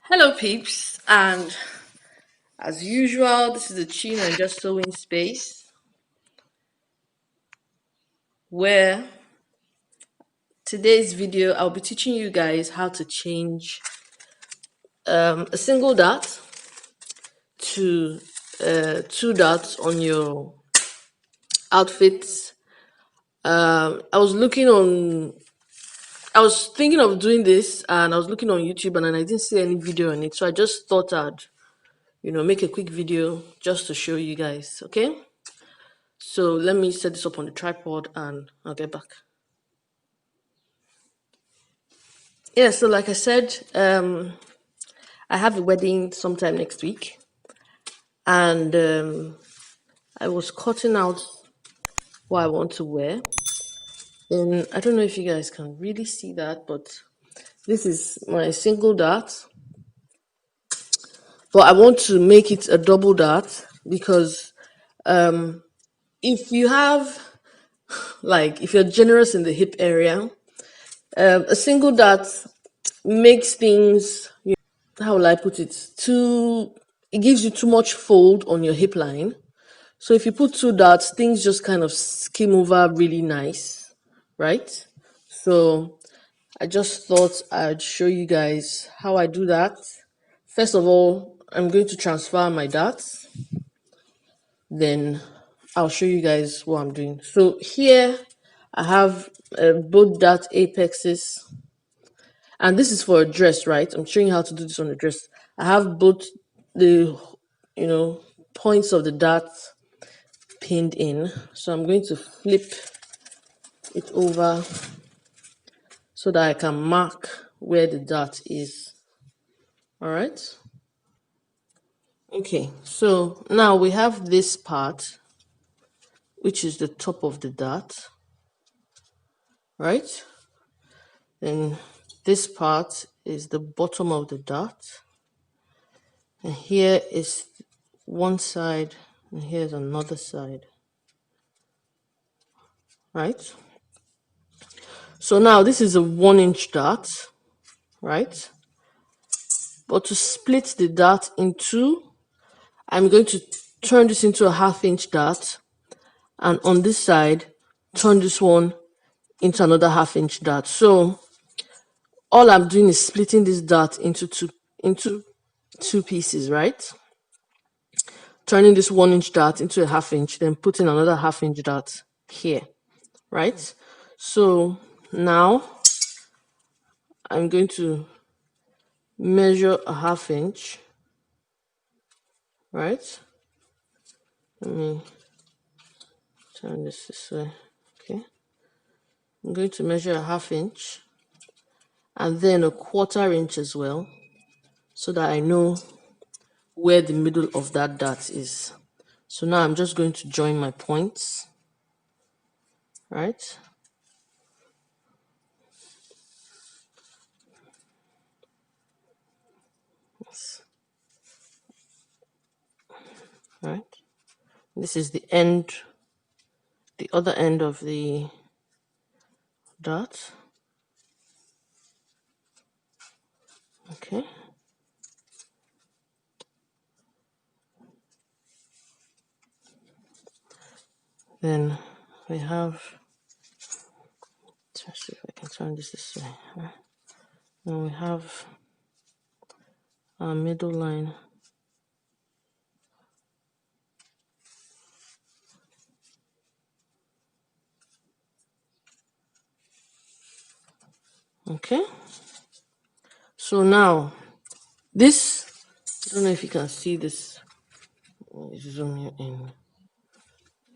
Hello, peeps, and as usual, this is the Chin and Just Sewing space where today's video I'll be teaching you guys how to change a single dot to two dots on your outfits. I was thinking of doing this, and I was looking on YouTube, and then I didn't see any video on it, so I just thought I'd make a quick video just to show you guys. Okay. So let me set this up on the tripod and I'll get back. Yeah, so like I said, I have a wedding sometime next week, and I was cutting out what I want to wear. And I don't know if you guys can really see that, but this is my single dart. But I want to make it a double dart because if you have, if you're generous in the hip area, a single dart makes things, how will I put it, it gives you too much fold on your hip line. So if you put two dots, things just kind of skim over really nice, right? So I just thought I'd show you guys how I do that. First of all, I'm going to transfer my dots. Then I'll show you guys what I'm doing. So here I have both dot apexes. And this is for a dress, right? I'm showing you how to do this on a dress. I have both the, points of the dart pinned in. So I'm going to flip it over so that I can mark where the dart is. All right. Okay, so now we have this part, which is the top of the dart, right? Then this part is the bottom of the dart. And here is one side, and here's another side, right? So now this is a 1-inch dart, right? But to split the dart in two, I'm going to turn this into a 1/2-inch dart, and on this side, turn this one into another 1/2-inch dart. So all I'm doing is splitting this dart into two pieces, right? Turning this 1-inch dart into a 1/2-inch, then putting another 1/2-inch dart here, right? So now I'm going to measure a 1/2-inch, right? Let me turn this way. Okay. I'm going to measure a 1/2-inch and then a 1/4 inch as well, so that I know where the middle of that dart is. So now I'm just going to join my points, right? Yes. Right. This is the other end of the dart. Okay. Then we have, let's see if I can turn this way. Right. Then we have our middle line. Okay. So now this, I don't know if you can see this. Let me zoom you in.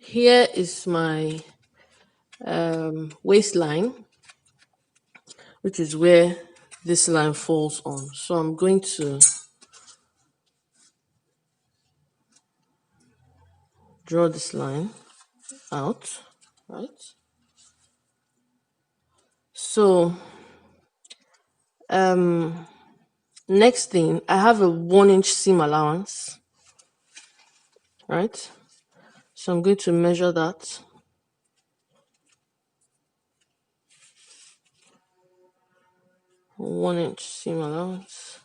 Here is my waistline, which is where this line falls on. So I'm going to draw this line out, right? So next thing, I have a 1-inch seam allowance, right? So I'm going to measure that. One inch seam allowance.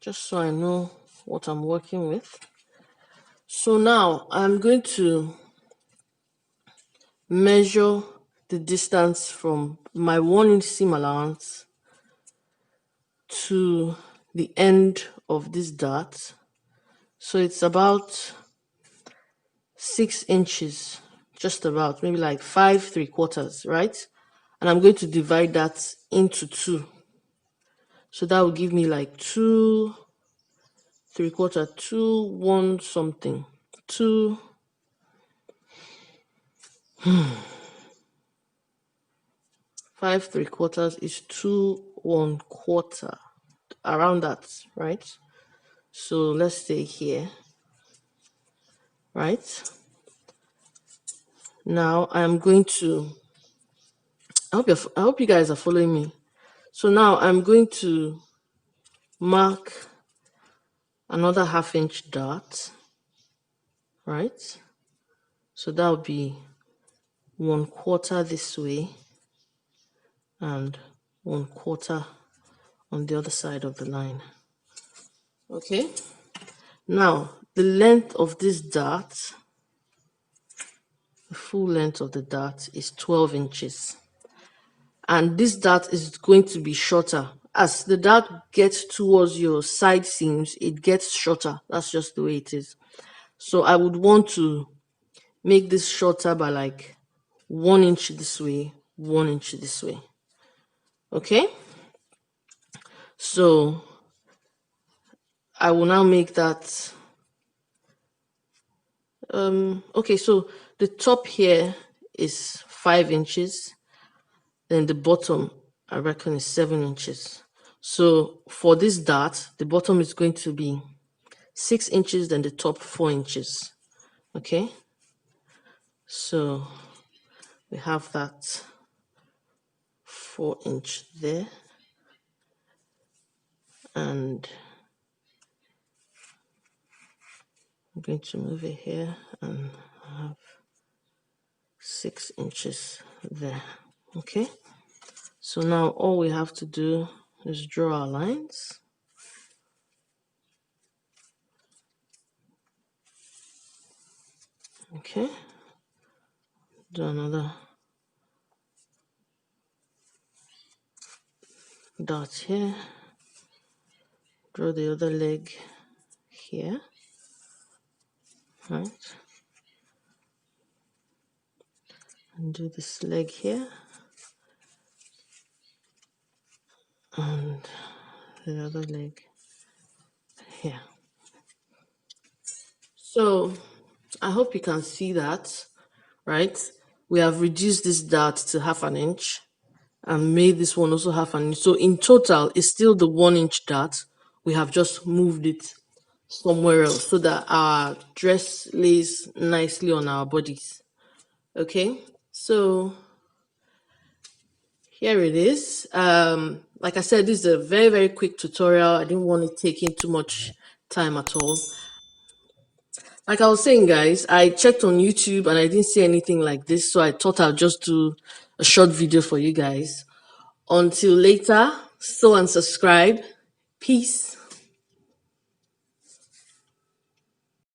just so I know what I'm working with. So now I'm going to measure the distance from my 1 inch seam allowance to the end of this dart. So it's about 6 inches, just about, maybe like 5 3/4, right? And I'm going to divide that into 2. So that will give me like 2 3/4, 2 1 something, 2 5 3/4 is 2 1/4, around that, right? So let's stay here, right? Now I'm going to, I hope you guys are following me. So now I'm going to mark another 1/2 inch dart, right? So that will be 1/4 this way and 1/4 on the other side of the line. Okay, now the length of this dart, the full length of the dart, is 12 inches. And this dart is going to be shorter. As the dart gets towards your side seams, it gets shorter. That's just the way it is. So I would want to make this shorter by like 1 inch this way, 1 inch this way. Okay? So I will now make that. Okay, so the top here is 5 inches. Then the bottom, I reckon, is 7 inches. So for this dart, the bottom is going to be 6 inches, then the top 4 inches. Okay, so we have that 4 inch there, and I'm going to move it here and have 6 inches there. Okay, so now all we have to do is draw our lines. Okay, do another dot here, draw the other leg here, right, and do this leg here and the other leg here. So I hope you can see that, right? We have reduced this dart to 1/2 inch and made this one also 1/2 inch. So in total, it's still the 1 inch dart. We have just moved it somewhere else so that our dress lays nicely on our bodies. Okay, so here it is. Like I said, this is a very, very quick tutorial. I didn't want it taking too much time at all. Like I was saying, guys, I checked on YouTube and I didn't see anything like this, so I thought I'll just do a short video for you guys. Until later, so and subscribe. Peace.